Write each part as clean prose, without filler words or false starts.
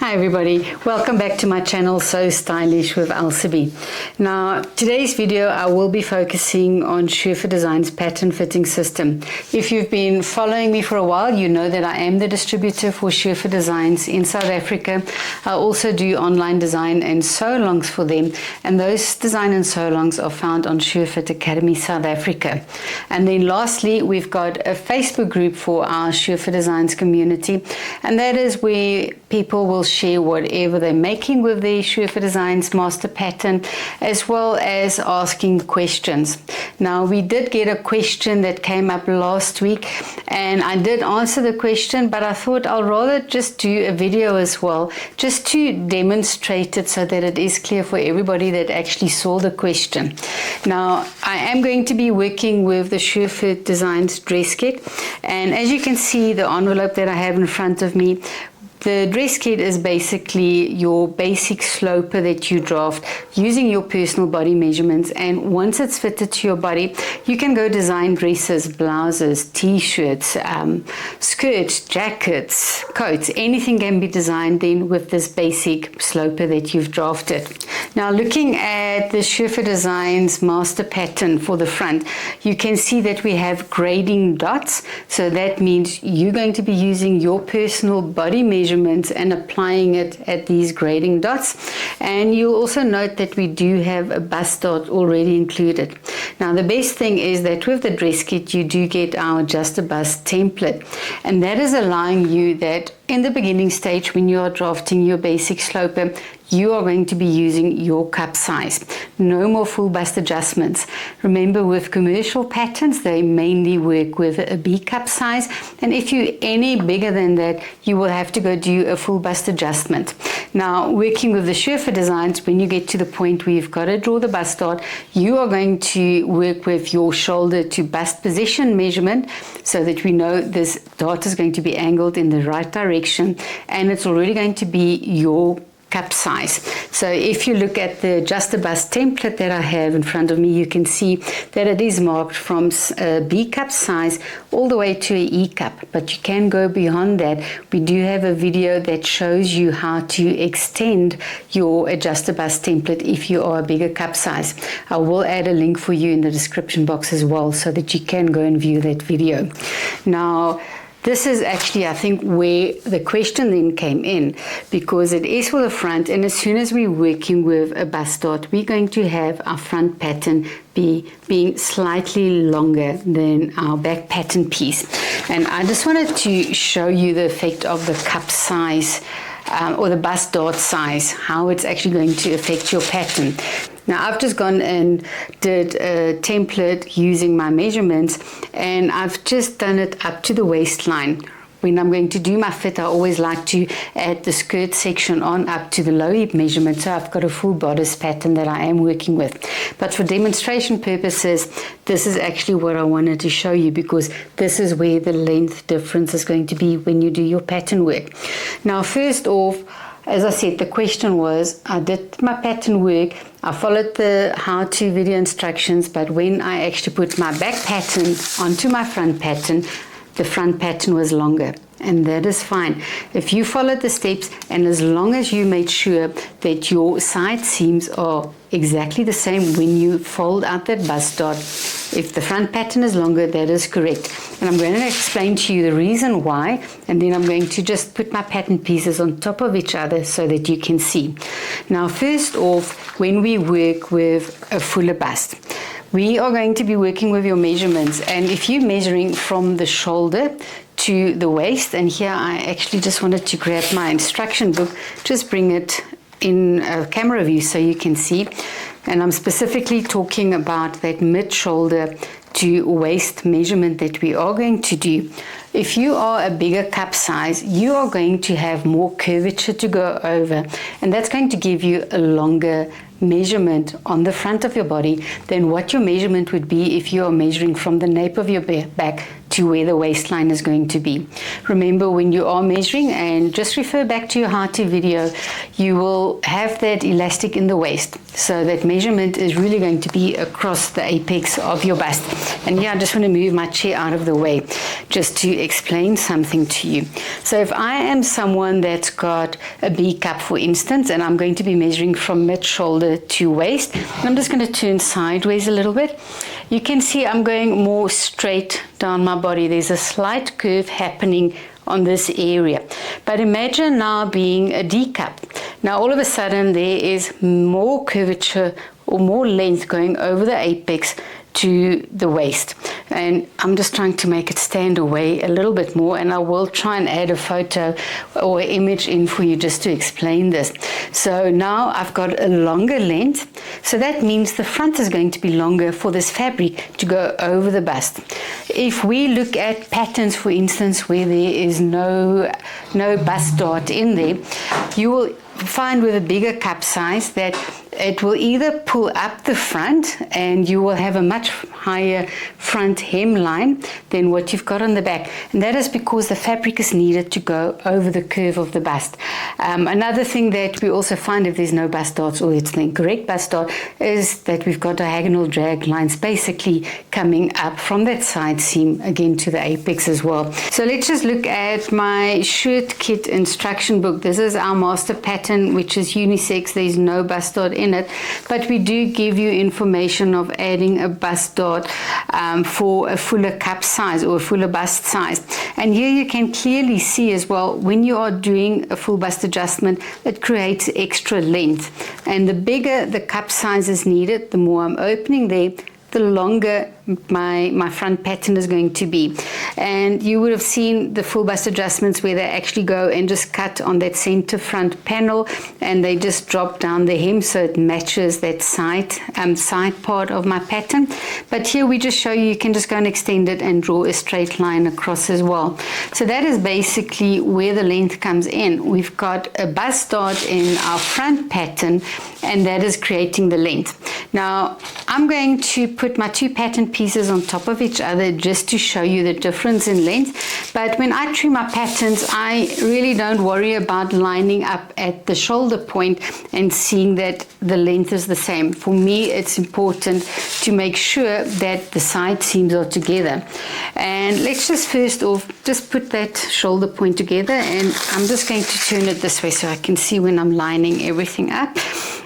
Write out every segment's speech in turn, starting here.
Hi everybody, welcome back to my channel So Stylish with Elsabe. Now today's video I will be focusing on Surfer Design's pattern fitting system. If you've been following me for a while, you know that I am the distributor for Surfer Designs in South Africa. I also do online design and sew-alongs for them, and those design and sew-alongs are found on Surefit Academy South Africa. And then lastly, we've got a Facebook group for our Surfer Designs community, and that is where people will share whatever they're making with their Surfer Designs master pattern, as well as asking questions. Now, we did get a question that came up last week, and I did answer the question, but I thought I'll rather just do a video as well, just to demonstrate it so that it is clear for everybody that actually saw the question. Now, I am going to be working with the Surfer Designs dress kit, and as you can see, the envelope that I have in front of me, the dress kit is basically your basic sloper that you draft using your personal body measurements, and once it's fitted to your body, you can go design dresses, blouses, t-shirts, skirts, jackets, coats. Anything can be designed then with this basic sloper that you've drafted. Now, looking at the Surfer Designs master pattern for the front, you can see that we have grading dots. So that means you're going to be using your personal body measurements and applying it at these grading dots. And you'll also note that we do have a bust dot already included. Now, the best thing is that with the dress kit, you do get our Just a Bust template, and that is allowing you that in the beginning stage, when you are drafting your basic sloper, you are going to be using your cup size. No more full bust adjustments. Remember, with commercial patterns, they mainly work with a B cup size, and if you're any bigger than that, you will have to go do a full bust adjustment. Now, working with the Surfer Designs, when you get to the point where you've got to draw the bust dot, you are going to work with your shoulder to bust position measurement so that we know this dot is going to be angled in the right direction, and it's already going to be your cup size. So if you look at the Just a Bust template that I have in front of me, you can see that it is marked from a B cup size all the way to a E cup, but you can go beyond that. We do have a video that shows you how to extend your Just a Bust template if you are a bigger cup size. I will add a link for you in the description box as well so that you can go and view that video. Now, this is actually, I think, where the question then came in, because it is for the front, and as soon as we're working with a bust dot, we're going to have our front pattern being slightly longer than our back pattern piece. And I just wanted to show you the effect of the cup size or the bust dot size, how it's actually going to affect your pattern. Now, I've just gone and did a template using my measurements, and I've just done it up to the waistline. When I'm going to do my fit, I always like to add the skirt section on up to the low hip measurement, so I've got a full bodice pattern that I am working with. But for demonstration purposes, this is actually what I wanted to show you, because this is where the length difference is going to be when you do your pattern work. Now, first off, as I said, the question was, I did my pattern work, I followed the how-to video instructions, but when I actually put my back pattern onto my front pattern, the front pattern was longer. And that is fine. If you followed the steps, and as long as you made sure that your side seams are exactly the same when you fold out that bust dot, if the front pattern is longer, that is correct. And I'm going to explain to you the reason why, and then I'm going to just put my pattern pieces on top of each other so that you can see. Now, first off, when we work with a fuller bust, we are going to be working with your measurements, and if you're measuring from the shoulder to the waist, and here I actually just wanted to grab my instruction book, just bring it in a camera view so you can see, and I'm specifically talking about that mid-shoulder to waist measurement that we are going to do. If you are a bigger cup size, you are going to have more curvature to go over, and that's going to give you a longer measurement on the front of your body than what your measurement would be if you are measuring from the nape of your back to to where the waistline is going to be. Remember, when you are measuring, and just refer back to your how-to video, you will have that elastic in the waist. So that measurement is really going to be across the apex of your bust. And yeah, I just want to move my chair out of the way just to explain something to you. So if I am someone that's got a B cup, for instance, and I'm going to be measuring from mid-shoulder to waist, and I'm just going to turn sideways a little bit. You can see I'm going more straight down my body. There's a slight curve happening on this area. But imagine now being a D cup. Now all of a sudden there is more curvature or more length going over the apex to the waist, and I'm just trying to make it stand away a little bit more, and I will try and add a photo or image in for you just to explain this. So now I've got a longer length, so that means the front is going to be longer for this fabric to go over the bust. If we look at patterns, for instance, where there is no bust dart in there, you will find with a bigger cup size that it will either pull up the front and you will have a much higher front hemline than what you've got on the back, and that is because the fabric is needed to go over the curve of the bust. Another thing that we also find if there's no bust darts, or it's the incorrect bust dart, is that we've got diagonal drag lines basically coming up from that side seam again to the apex as well. So let's just look at my shirt kit instruction book. This is our master pattern, which is unisex. There's no bust dart in it, but we do give you information of adding a bust dart for a fuller cup size or a fuller bust size. And here you can clearly see as well, when you are doing a full bust adjustment, it creates extra length, and the bigger the cup size is needed, the more I'm opening there, the longer my front pattern is going to be. And you would have seen the full bust adjustments where they actually go and just cut on that center front panel, and they just drop down the hem so it matches that side part of my pattern. But here we just show you can just go and extend it and draw a straight line across as well. So that is basically where the length comes in. We've got a bust dart in our front pattern, and that is creating the length. Now I'm going to put my two pattern pieces on top of each other just to show you the difference in length. But when I trim my patterns, I really don't worry about lining up at the shoulder point and seeing that the length is the same. For me, it's important to make sure that the side seams are together. And let's just first off just put that shoulder point together, and I'm just going to turn it this way so I can see when I'm lining everything up.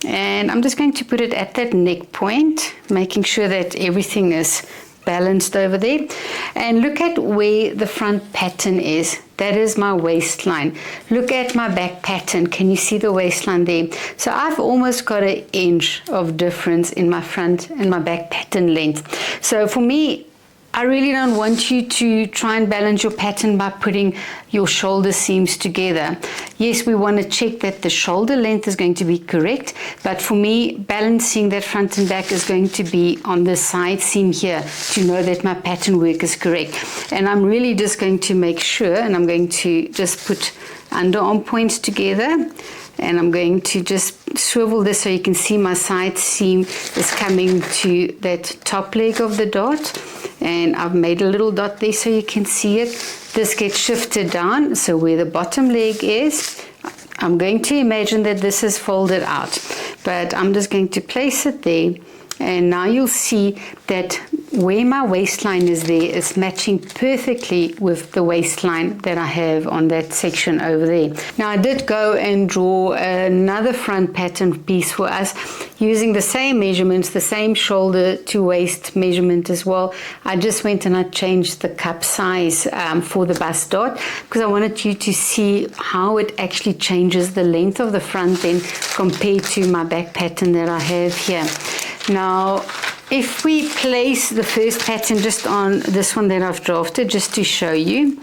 And I'm just going to put it at that neck point, making sure that everything is balanced over there. And look at where the front pattern is. That is my waistline. Look at my back pattern. Can you see the waistline there? So I've almost got an inch of difference in my front and my back pattern length. So for me, I really don't want you to try and balance your pattern by putting your shoulder seams together. Yes, we want to check that the shoulder length is going to be correct, but for me, balancing that front and back is going to be on the side seam here to know that my pattern work is correct. And I'm really just going to make sure, and I'm going to just put underarm points together, and I'm going to just swivel this so you can see my side seam is coming to that top leg of the dart. And I've made a little dot there so you can see it. This gets shifted down, so where the bottom leg is, I'm going to imagine that this is folded out, but I'm just going to place it there. And now you'll see that where my waistline is there is matching perfectly with the waistline that I have on that section over there. Now I did go and draw another front pattern piece for us using the same measurements, the same shoulder to waist measurement as well. I just went and I changed the cup size for the bust dart because I wanted you to see how it actually changes the length of the front then compared to my back pattern that I have here. Now, if we place the first pattern just on this one that I've drafted, just to show you,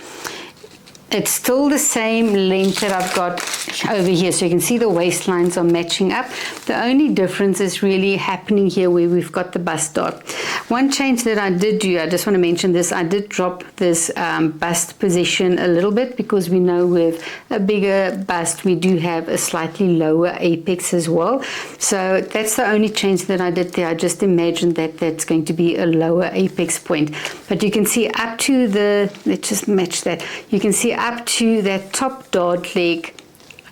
it's still the same length that I've got over here. So you can see the waistlines are matching up. The only difference is really happening here where we've got the bust dot. One change that I did do, I just want to mention this, I did drop this bust position a little bit because we know with a bigger bust we do have a slightly lower apex as well. So that's the only change that I did there. I just imagined that that's going to be a lower apex point. But you can see up to the, let's just match that, you can see up to that top dart leg,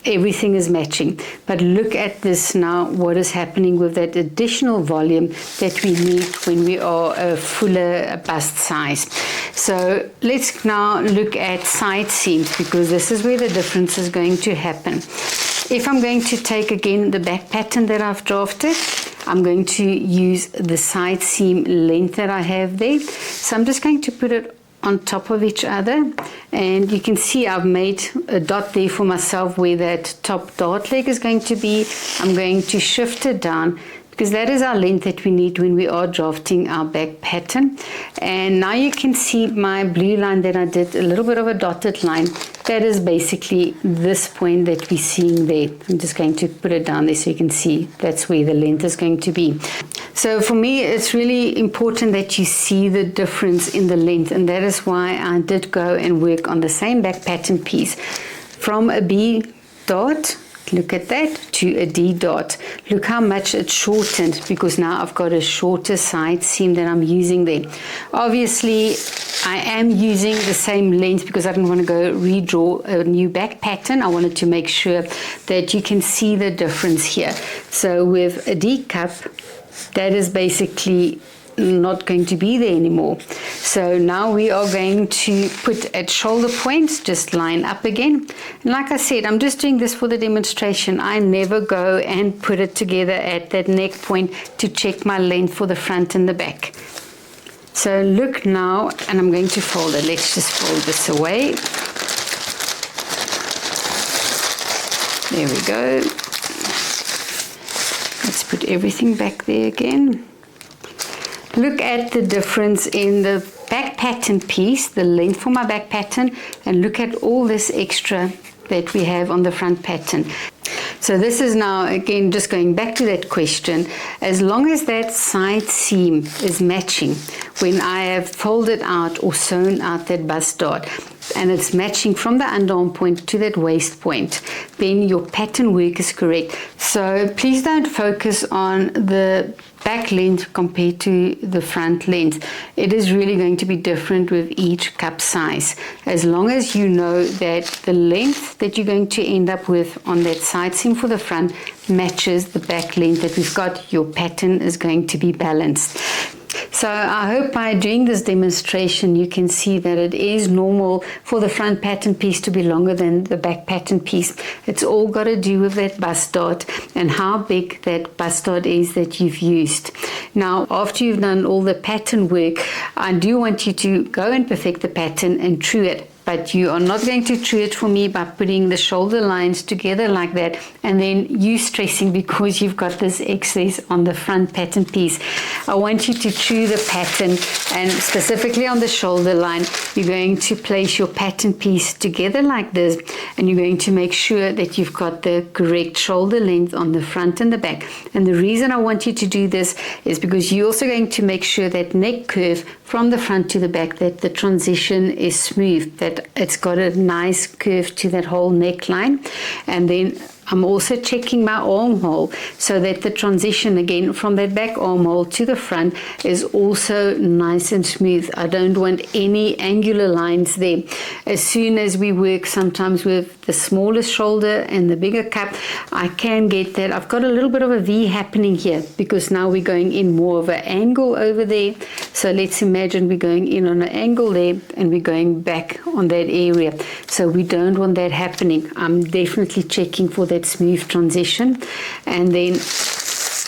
everything is matching. But look at this now, what is happening with that additional volume that we need when we are a fuller bust size. So let's now look at side seams, because this is where the difference is going to happen. If I'm going to take again the back pattern that I've drafted, I'm going to use the side seam length that I have there. So I'm just going to put it on top of each other, and you can see I've made a dot there for myself where that top dart leg is going to be. I'm going to shift it down because that is our length that we need when we are drafting our back pattern. And now you can see my blue line that I did, a little bit of a dotted line. That is basically this point that we're seeing there. I'm just going to put it down there so you can see that's where the length is going to be. So for me, it's really important that you see the difference in the length, and that is why I did go and work on the same back pattern piece from a B dot, look at that, to a D dot. Look how much it shortened, because now I've got a shorter side seam that I'm using there. Obviously, I am using the same length because I didn't want to go redraw a new back pattern. I wanted to make sure that you can see the difference here. So with a D cup, that is basically not going to be there anymore. So now we are going to put at shoulder points, just line up again. And like I said, I'm just doing this for the demonstration. I never go and put it together at that neck point to check my length for the front and the back. So look now, and I'm going to fold it. Let's just fold this away. There we go. Let's put everything back there again. Look at the difference in the back pattern piece, the length for my back pattern, and look at all this extra that we have on the front pattern. So this is now, again, just going back to that question, as long as that side seam is matching, when I have folded out or sewn out that bust dart, and it's matching from the underarm point to that waist point, then your pattern work is correct. So please don't focus on the back length compared to the front length. It is really going to be different with each cup size. As long as you know that the length that you're going to end up with on that side seam for the front matches the back length that we've got, your pattern is going to be balanced. So I hope by doing this demonstration you can see that it is normal for the front pattern piece to be longer than the back pattern piece. It's all got to do with that bust dart and how big that bust dart is that you've used. Now, after you've done all the pattern work, I do want you to go and perfect the pattern and true it. But you are not going to true it for me by putting the shoulder lines together like that and then you stressing because you've got this excess on the front pattern piece. I want you to true the pattern, and specifically on the shoulder line, you're going to place your pattern piece together like this, and you're going to make sure that you've got the correct shoulder length on the front and the back. And the reason I want you to do this is because you're also going to make sure that neck curve from the front to the back, that the transition is smooth, that it's got a nice curve to that whole neckline. And then I'm also checking my armhole so that the transition again from that back armhole to the front is also nice and smooth. I don't want any angular lines there. As soon as we work sometimes with the smallest shoulder and the bigger cup, I can get that. I've got a little bit of a V happening here because now we're going in more of an angle over there. So let's imagine we're going in on an angle there and we're going back on that area. So we don't want that happening. I'm definitely checking for that smooth transition. And then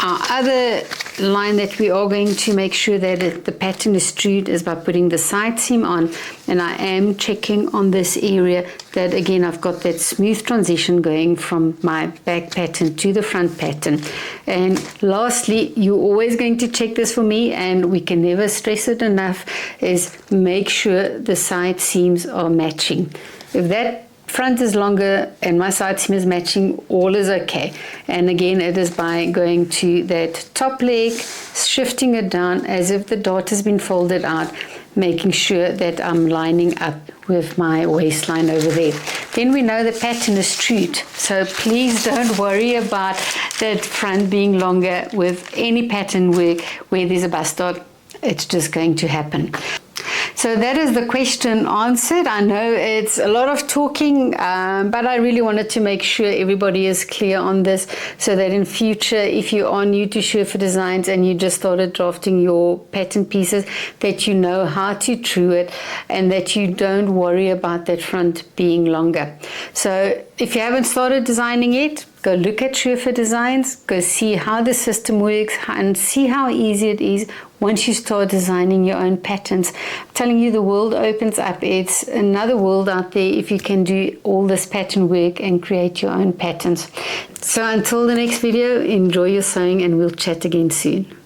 our other line that we are going to make sure that the pattern is true is by putting the side seam on, and I am checking on this area that again I've got that smooth transition going from my back pattern to the front pattern. And lastly, you're always going to check this for me, and we can never stress it enough, is make sure the side seams are matching. If that front is longer and my side seam is matching, all is okay. And again, it is by going to that top leg, shifting it down as if the dart has been folded out, making sure that I'm lining up with my waistline over there. Then we know the pattern is true. So please don't worry about that front being longer with any pattern work where there's a bust dart. It's just going to happen. So that is the question answered. I know it's a lot of talking, but I really wanted to make sure everybody is clear on this, so that in future, if you are new to Schurfer Designs and you just started drafting your pattern pieces, that you know how to true it and that you don't worry about that front being longer. So if you haven't started designing yet, go look at Schurfer Designs, go see how the system works and see how easy it is once you start designing your own patterns. I'm telling you, the world opens up. It's another world out there if you can do all this pattern work and create your own patterns. So until the next video, enjoy your sewing and we'll chat again soon.